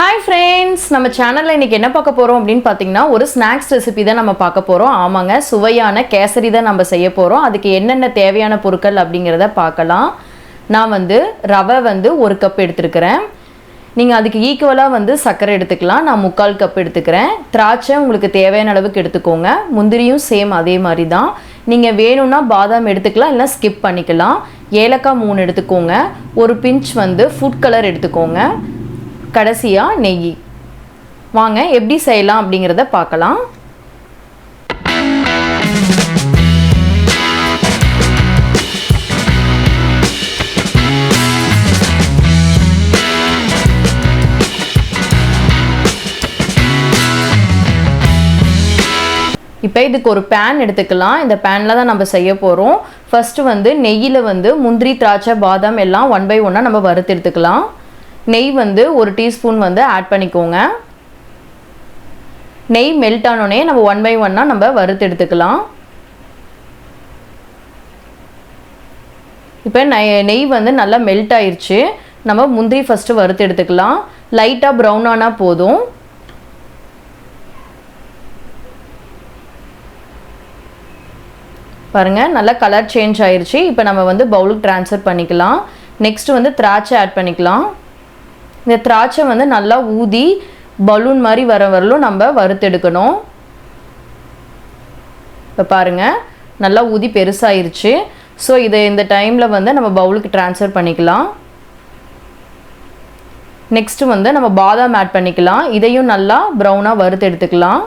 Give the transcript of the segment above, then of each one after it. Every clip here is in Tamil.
Hi friends, நம்ம சேனல்ல இன்னைக்கு என்ன பார்க்க போறோம் அப்படினு பாத்தீங்கன்னா ஒரு ஸ்நாக்ஸ் ரெசிபி தான் நம்ம பார்க்க போறோம். ஆமாங்க, சுவையான கேசரி தான் நம்ம செய்ய போறோம். அதுக்கு என்னென்ன தேவையான பொருட்கள் அப்படிங்கறத பார்க்கலாம். நான் ரவை 1 கப் எடுத்துக்கறேன். நீங்க அதுக்கு ஈக்குவலா சர்க்கரை எடுத்துக்கலாம். நான் 3/4 கப் எடுத்துக்கறேன். திராட்சை உங்களுக்கு தேவையான அளவுக்கு எடுத்துக்கோங்க. முந்திரியும் சேம் அதே மாதிரி தான். நீங்க வேணும்னா பாதாம் எடுத்துக்கலாம், இல்ல ஸ்கிப் பண்ணிக்கலாம். ஏலக்காய் 3 எடுத்துக்கோங்க. ஒரு பிஞ்ச் ஃபுட் கலர் எடுத்துக்கோங்க. கடைசியா நெய். வாங்க எப்படி செய்யலாம் அப்படிங்கறத பார்க்கலாம். இப்போ இதுக்கு ஒரு pan எடுத்துக்கலாம். இந்த panல தான் நம்ம செய்ய போறோம். ஃபர்ஸ்ட் நெய்யில முந்திரி, திராட்சை, பாதாம் எல்லாம் 1 by 1 நம்ம வறுத்து எடுத்துக்கலாம். நெய் 1 டீஸ்பூன் ஆட் பண்ணிக்கோங்க. நெய் மெல்ட் ஆனோனே நம்ம 1 by 1 நம்ம வறுத்து எடுத்துக்கலாம். இப்போ நெய் நல்லா மெல்ட் ஆயிருச்சு. நம்ம முந்திரி ஃபர்ஸ்ட் வறுத்து எடுத்துக்கலாம். லைட்டா பிரவுன் ஆனா போதும். பாருங்க, நல்லா கலர் சேஞ்ச் ஆயிருச்சு. இப்போ நம்ம பவுலுக்கு ட்ரான்ஸ்ஃபர் பண்ணிக்கலாம். நெக்ஸ்ட் திராட்சை ஆட் பண்ணிக்கலாம். இந்த திராட்சை நல்லா ஊதி பலூன் மாதிரி வரலும் நம்ம வறுத்து எடுக்கணும். இப்போ பாருங்க, நல்லா ஊதி பெருசாயிருச்சு. ஸோ இதை இந்த டைமில் நம்ம பவுலுக்கு ட்ரான்ஸ்ஃபர் பண்ணிக்கலாம். நெக்ஸ்ட் நம்ம பாதாம் ஆட் பண்ணிக்கலாம். இதையும் நல்லா ப்ரௌனாக வறுத்து எடுத்துக்கலாம்.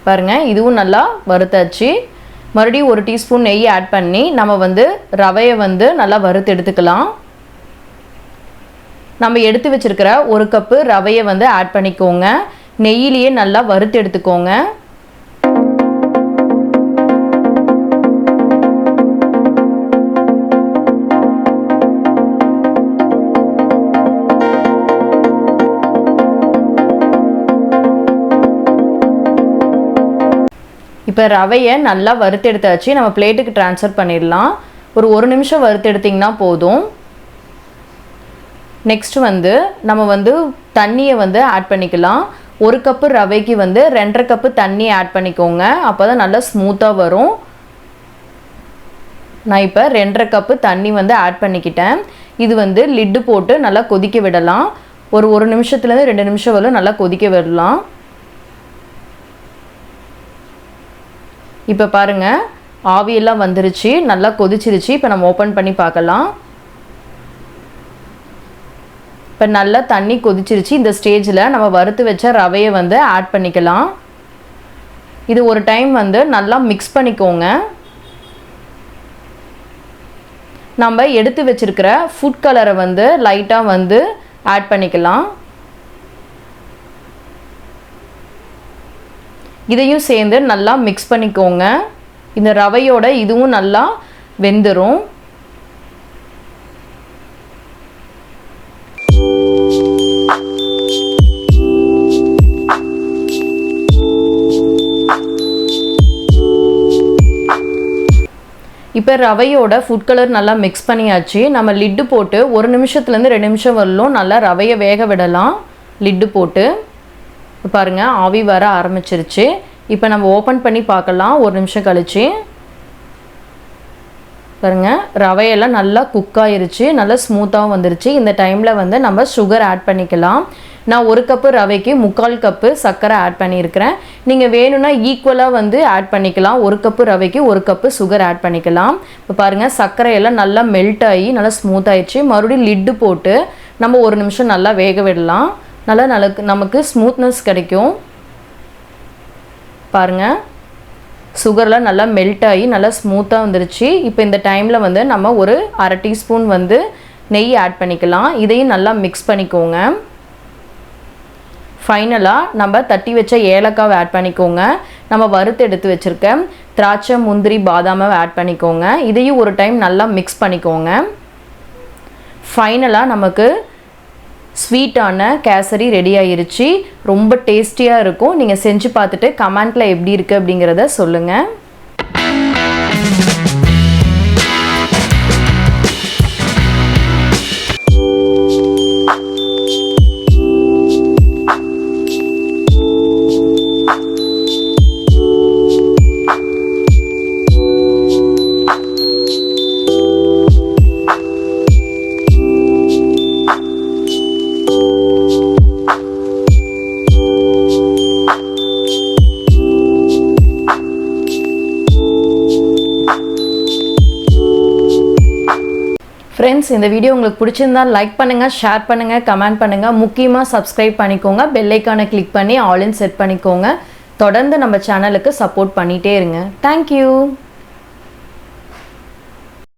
பாருங்க, இதுவும் நல்லா வறுத்தாச்சு. மறுபடியும் 1 டீஸ்பூன் நெய் ஆட் பண்ணி நம்ம ரவையை நல்லா வறுத்து எடுத்துக்கலாம். நம்ம எடுத்து வச்சிருக்கிற 1 கப்பு ரவையை ஆட் பண்ணிக்கோங்க. நெய்யிலேயே நல்லா வறுத்து எடுத்துக்கோங்க. இப்போ ரவையை நல்லா வறுத்து எடுத்தாச்சு. நம்ம பிளேட்டுக்கு ட்ரான்ஸ்ஃபர் பண்ணிடலாம். ஒரு 1 நிமிஷம் வறுத்து எடுத்திங்கன்னா போதும். நெக்ஸ்ட் நம்ம தண்ணியை ஆட் பண்ணிக்கலாம். 1 கப்பு ரவைக்கு 2.5 கப்பு தண்ணி ஆட் பண்ணிக்கோங்க. அப்போ தான் நல்லா ஸ்மூத்தாக வரும். நான் இப்போ 2.5 கப்பு தண்ணி ஆட் பண்ணிக்கிட்டேன். இது லிட்டு போட்டு நல்லா கொதிக்க விடலாம். ஒரு 1 நிமிஷத்துலேருந்து 2 நிமிஷம் வரலும் நல்லா கொதிக்க விடலாம். இப்போ பாருங்க, ஆவியெல்லாம் வந்துருச்சு, நல்லா கொதிச்சிருச்சு. இப்போ நம்ம ஓப்பன் பண்ணி பார்க்கலாம். இப்போ நல்லா தண்ணி கொதிச்சிருச்சு. இந்த ஸ்டேஜில் நம்ம வறுத்து வச்ச ரவையை ஆட் பண்ணிக்கலாம். இது ஒரு டைம் நல்லா மிக்ஸ் பண்ணிக்கோங்க. நம்ம எடுத்து வச்சிருக்கிற ஃபுட் கலரை லைட்டாக ஆட் பண்ணிக்கலாம். இதையும் சேர்ந்து நல்லா மிக்ஸ் பண்ணிக்கோங்க. இந்த ரவையோட இதுவும் நல்லா வெந்துடும். இப்போ ரவையோட ஃபுட் கலர் நல்லா மிக்ஸ் பண்ணியாச்சு. நம்ம லிட்டு போட்டு 1 நிமிஷத்துலேருந்து 2 நிமிஷம் வரலும் நல்லா ரவையை வேக விடலாம். லிட்டு போட்டு பாருங்க, ஆவி வர ஆரம்பிச்சிருச்சு. இப்போ நம்ம ஓப்பன் பண்ணி பார்க்கலாம் 1 நிமிஷம் கழிச்சு. பாருங்க, ரவையெல்லாம் நல்லா குக் ஆயிருச்சு, நல்லா ஸ்மூத்தாகவும் வந்துருச்சு. இந்த டைமில் நம்ம சுகர் ஆட் பண்ணிக்கலாம். நான் 1 கப்பு ரவைக்கு 3/4 கப்பு சர்க்கரை ஆட் பண்ணியிருக்கிறேன். நீங்கள் வேணும்னா ஈக்குவலாக ஆட் பண்ணிக்கலாம். 1 கப்பு ரவைக்கு 1 கப்பு சுகர் ஆட் பண்ணிக்கலாம். இப்போ பாருங்கள், சர்க்கரையெல்லாம் நல்லா மெல்ட் ஆகி நல்லா ஸ்மூத் ஆயிடுச்சு. மறுபடியும் லிட்டு போட்டு நம்ம 1 நிமிஷம் நல்லா வேக விடலாம். நல்லா நமக்கு ஸ்மூத்னஸ் கிடைக்கும். பாருங்கள், சுகர்லாம் நல்லா மெல்ட் ஆகி நல்லா ஸ்மூத்தாக வந்துருச்சு. இப்போ இந்த டைமில் நம்ம ஒரு 1/2 டீஸ்பூன் நெய் ஆட் பண்ணிக்கலாம். இதையும் நல்லா மிக்ஸ் பண்ணிக்கோங்க. ஃபைனலாக நம்ம தட்டி வச்ச ஏலக்காவை ஆட் பண்ணிக்கோங்க. நம்ம வறுத்து எடுத்து வச்சுருக்க திராட்சை, முந்திரி, பாதாமை ஆட் பண்ணிக்கோங்க. இதையும் ஒரு டைம் நல்லா மிக்ஸ் பண்ணிக்கோங்க. ஃபைனலாக நமக்கு ஸ்வீட்டான கேசரி ரெடி ஆயிருச்சு. ரொம்ப டேஸ்டியாக இருக்கும். நீங்கள் செஞ்சு பார்த்துட்டு கமெண்ட்டில் எப்படி இருக்குது அப்படிங்கிறத சொல்லுங்கள். ஃப்ரெண்ட்ஸ், இந்த வீடியோ உங்களுக்கு பிடிச்சிருந்தா லைக் பண்ணுங்கள், ஷேர் பண்ணுங்கள், கமெண்ட் பண்ணுங்கள். முக்கியமாக சப்ஸ்கிரைப் பண்ணிக்கோங்க. பெல் ஐக்கானை கிளிக் பண்ணி ஆல் இன் செட் பண்ணிக்கோங்க. தொடர்ந்து நம்ம சேனலுக்கு சப்போர்ட் பண்ணிகிட்டே இருங்க. தேங்க்யூ.